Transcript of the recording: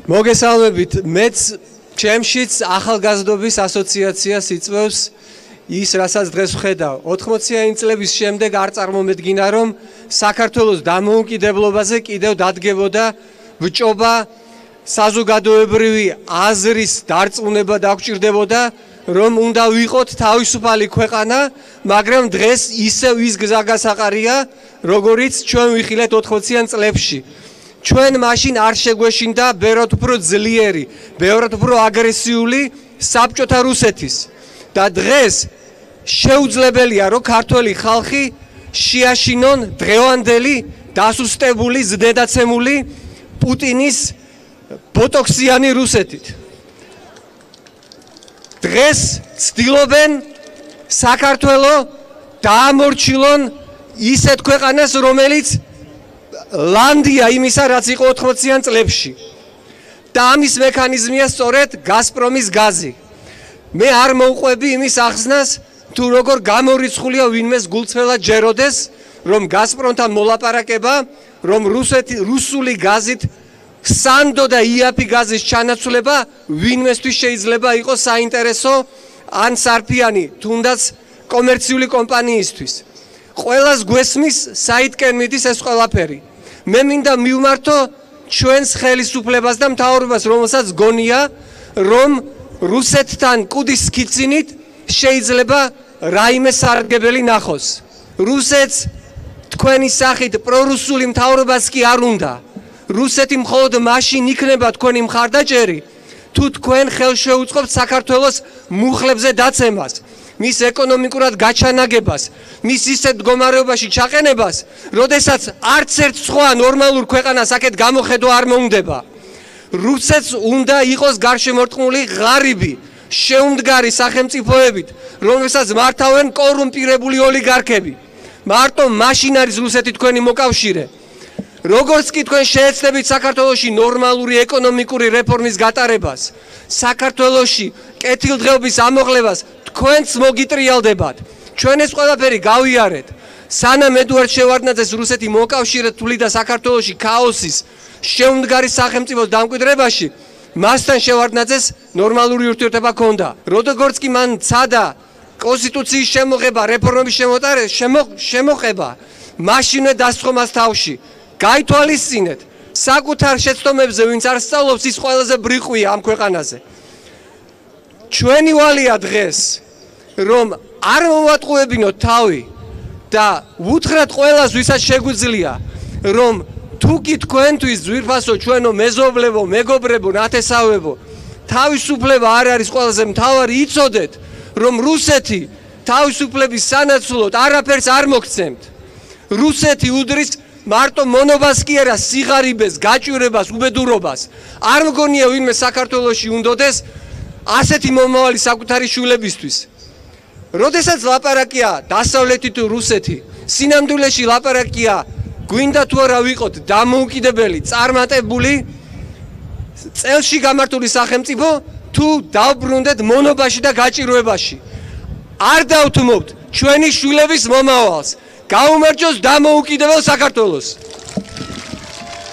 მოგესალმებით, მეც ჩემშიც ახალგაზრდობის ასოციაციას იწვევს ის, რასაც დღეს ვხედავ. 80-იანი წლების შემდეგ არ წარმომედგინა, რომ საქართველოს დამოუკიდებლობაზე კიდევ დადგებოდა ბჭობა, საზოგადოებრივი აზრის დარწმუნება დაგჭირდებოდა, რომ უნდა ვიყოთ თავისუფალი ქვეყანა, მაგრამ დღეს ისევ ის გზა გასაყარია, როგორიც ჩვენ ვიხილეთ 80-იან წლებში. ჩვენ მაშინ არ შეგვეშინდა ბევრად უფრო ძლიერი, ბევრად უფრო აგრესიული საბჭოთა რუსეთის და დღეს შეუძლებელია, რომ ქართველი ხალხი შეაშინონ დღევანდელი დასუსტებული, ზნედაცემული პუტინის ბოტოქსიანი რუსეთით. დღეს ცდილობენ საქართველო დაამორჩილონ ისეთ ქვეყანას, რომელიც ლანდია იმისა, რაც იყო 80-იან წლებში. და ამის მექანიზმია სწორედ გაზპრომის გაზი. მე არ მოვყვები იმის ახსნას, თუ როგორ გამორიცხულია ვინმეს გულწრფელად ჯეროდეს, რომ გაზპრომთან მოლაპარაკება, რომ რუსული გაზით სანდო და იაფი გაზის ჩანაცვლება ვინმესთვის შეიძლება იყოს საინტერესო ან სარფიანი, თუნდაც კომერციული კომპანიისთვის. ყველას გვესმის, საიდკენ მიდის ეს ყველაფერი. მე მინდა მივმართო ჩვენს ხელისუფლებას და მთავრობას, რომელსაც გონია, რომ რუსეთთან კუდის სქიცინით შეიძლება რაიმე სარგებელი ნახოს. რუსეთს თქვენი სახით პრორუსული მთავრობას კი არ უნდა. რუსეთი მხოლოდ მაშინ იქნება თქვენი მხარდაჭერი, თუ თქვენ ხელს შეუწყობთ საქართველოს მუხლებზე დაცემას, მის ეკონომიკურად გაჩანაგებას, მის ისეთ მდგომარეობაში ჩაყენებას, როდესაც არც ერთ სხვა ნორმალურ ქვეყანას აქეთ გამოხედვა არ მოუნდება. რუსეთს უნდა იყოს გარშემორტყმული ღარიბი, შეუმდგარი სახელმწიფოებით, რომელსაც მართავენ კორუმპირებული ოლიგარქები. მარტო მაშინ არის რუსეთი თქვენი მოკავშირე. როგორც კი თქვენ შეეცდებით საქართველოში ნორმალური ეკონომიკური რეფორმის გატარებას, საქართველოში კეთილდღეობის ამოღლებას, თქვენც მოგიტრიალდებათ. ჩვენ ეს ყველაფერი გავიარეთ. სანამ ედუარდ შევარდნაძეს რუსეთი მოკავშირედ თვლიდა საქართველოში ქაოსის, შეუმდგარი სახელმწიფოს დამკვიდრებაში, მასთან შევარდნაძეს ნორმალური ურთიერთობა ჰქონდა. როგორც კი მან ცადა კონსტიტუციის შემოღება, რეფორმების შემოღება, მაშინვე დასწყო მას თავში. გაითვალისწინეთ, საკუთარ შეცდომებზე ვინც არ სწავლობს, ის ყველაზე ბრიყვია ამ ქვეყანაზე. ჩვენი ვალია დღეს, რომ არ მოვატყუებინოთ თავი და ვუთხრათ ყველას, ვისაც შეგვიძლია, რომ თუკი თქვენთვის ძვირფასო ჩვენო მეზობლებო, მეგობრებო, ნათესავებო, თავისუფლება არ არის ყველაზე მთავარი, იცოდეთ, რომ რუსეთი თავისუფლების სანაცვლოდ არაფერს არ მოგცემთ. რუსეთი უდრის მარტო მონობას კი არა, სიღარიბეს, გაჭირებას, უბედურობას. არ მგონია ვინმე საქართველოში უნდოდეს ასეთი მომავალი საკუთარი შვილებისთვის. როდესაც ლაპარაკია დასავლეთი თუ რუსეთი, სინამდვილეში ლაპარაკია გვინდა თუ არა ვიყოთ დამოუკიდებელი, წარმატებული, წელში გამართული სახელმწიფო, თუ დავბრუნდეთ მონობაში და გაჭირვებაში. არ დავთმობთ ჩვენი შვილების მომავალს. გაუმარჯოს დამოუკიდებელ საქართველოს.